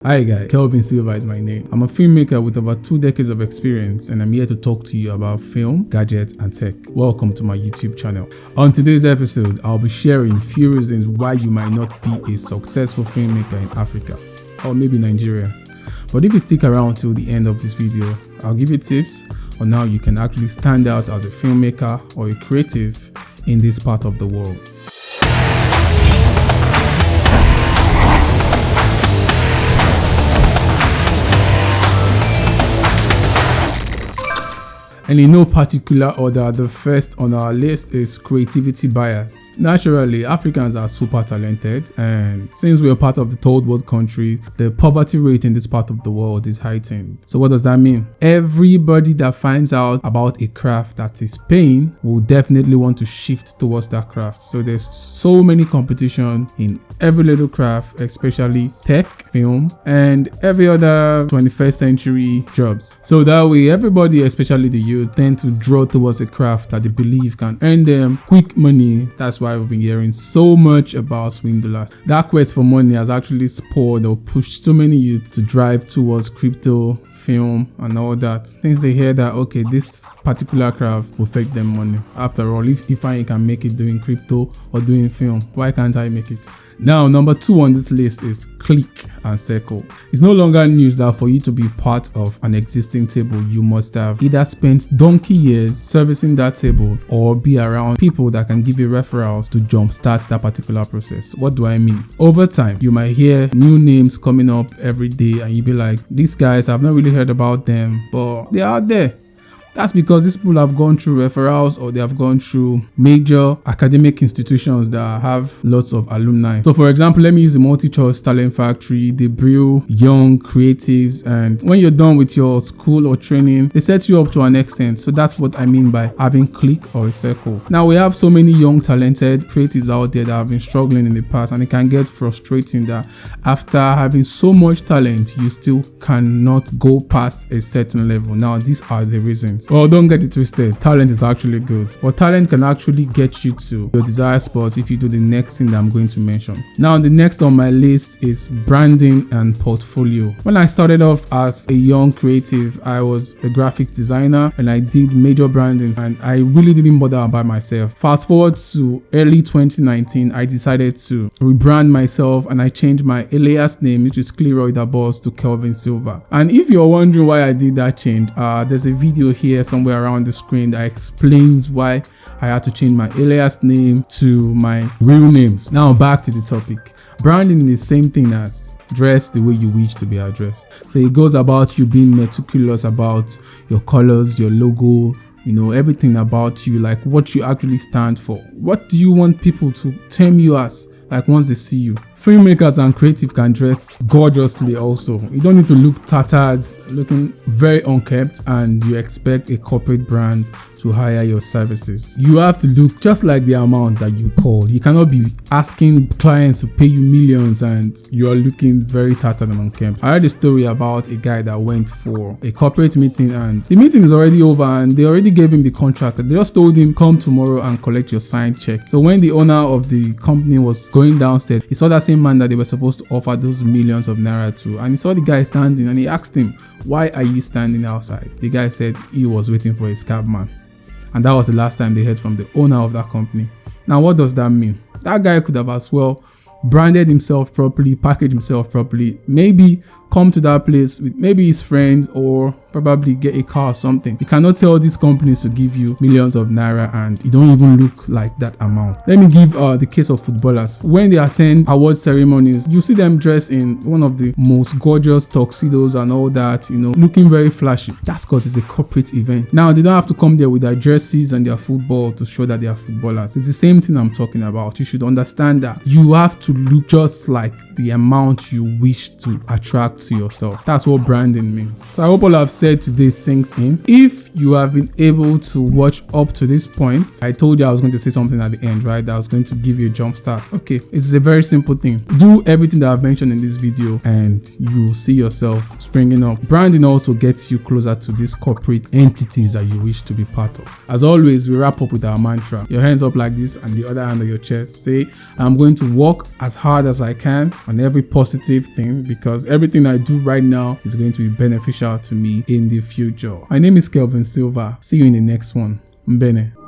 Hi guys, Kelvin Silva is my name. I'm a filmmaker with over 2 decades of experience and I'm here to talk to you about film, gadgets and tech. Welcome to my YouTube channel. On today's episode, I'll be sharing few reasons why you might not be a successful filmmaker in Africa or maybe Nigeria. But if you stick around till the end of this video, I'll give you tips on how you can actually stand out as a filmmaker or a creative in this part of the world. And in no particular order, the first on our list is creativity bias. Naturally, Africans are super talented, and since we are part of the third world country, the poverty rate in this part of the world is heightened. So what does that mean? Everybody that finds out about a craft that is paying will definitely want to shift towards that craft. So there's so many competition in every little craft, especially tech, film, and every other 21st century jobs. So that way, everybody, especially the youth, tend to draw towards a craft that they believe can earn them quick money. That's why we've been hearing so much about swindlers. That quest for money has actually spurred or pushed so many youths to drive towards crypto, film and all that, since they hear that okay, this particular craft will fetch them money. After all, if I can make it doing crypto or doing film, why can't I make it? Now, number 2 on this list is click and circle. It's no longer news that for you to be part of an existing table, you must have either spent donkey years servicing that table or be around people that can give you referrals to jumpstart that particular process. What do I mean? Over time, you might hear new names coming up every day and you'll be like, these guys, I've not really heard about them, but they're out there. That's because these people have gone through referrals or they have gone through major academic institutions that have lots of alumni. So for example, let me use the Multi-Choice Talent Factory. They brew young creatives, and when you're done with your school or training, they set you up to an extent. So that's what I mean by having click or a circle. Now we have so many young talented creatives out there that have been struggling in the past, and it can get frustrating that after having so much talent, you still cannot go past a certain level. Now these are the reasons. Well, don't get it twisted. Talent is actually good, but talent can actually get you to your desired spot if you do the next thing that I'm going to mention. Now, the next on my list is branding and portfolio. When I started off as a young creative, I was a graphics designer and I did major branding, and I really didn't bother by myself. Fast forward to early 2019, I decided to rebrand myself and I changed my alias name, which is Cleroy the Boss, to Kelvin Silva. And if you're wondering why I did that change, there's a video here somewhere around the screen that explains why I had to change my alias name to my real names. Now back to the topic. Branding is the same thing as dress the way you wish to be addressed. So it goes about you being meticulous about your colors, your logo, everything about you, like what you actually stand for. What do you want people to term you as, like once they see you? Filmmakers and creative can dress gorgeously also. You don't need to look tattered, looking very unkempt, and you expect a corporate brand to hire your services. You have to look just like the amount that you call. You cannot be asking clients to pay you millions and you are looking very tattered and unkempt. I heard a story about a guy that went for a corporate meeting and the meeting is already over and they already gave him the contract. They just told him, come tomorrow and collect your signed check. So when the owner of the company was going downstairs, he saw that same man that they were supposed to offer those millions of naira to, and he saw the guy standing and he asked him, why are you standing outside? The guy said he was waiting for his cab man. And that was the last time they heard from the owner of that company. Now, what does that mean? That guy could have as well branded himself properly, packaged himself properly, maybe come to that place with maybe his friends or probably get a car or something. You cannot tell these companies to give you millions of naira and you don't even look like that amount. Let me give the case of footballers. When they attend award ceremonies, you see them dressed in one of the most gorgeous tuxedos and all that, looking very flashy. That's because it's a corporate event. Now, they don't have to come there with their jerseys and their football to show that they are footballers. It's the same thing I'm talking about. You should understand that you have to look just like the amount you wish to attract to yourself. That's what branding means. So I hope all I've said today sinks in. If if you have been able to watch up to this point, I told you I was going to say something at the end, right? That was going to give you a jump start. Okay, it's a very simple thing. Do everything that I've mentioned in this video and you see yourself springing up. Branding also gets you closer to these corporate entities that you wish to be part of. As always, we wrap up with our mantra. Your hands up like this and the other hand on your chest. Say, I'm going to work as hard as I can on every positive thing, because everything I do right now is going to be beneficial to me in the future. My name is Kelvin Silva. See you in the next one. Mbene.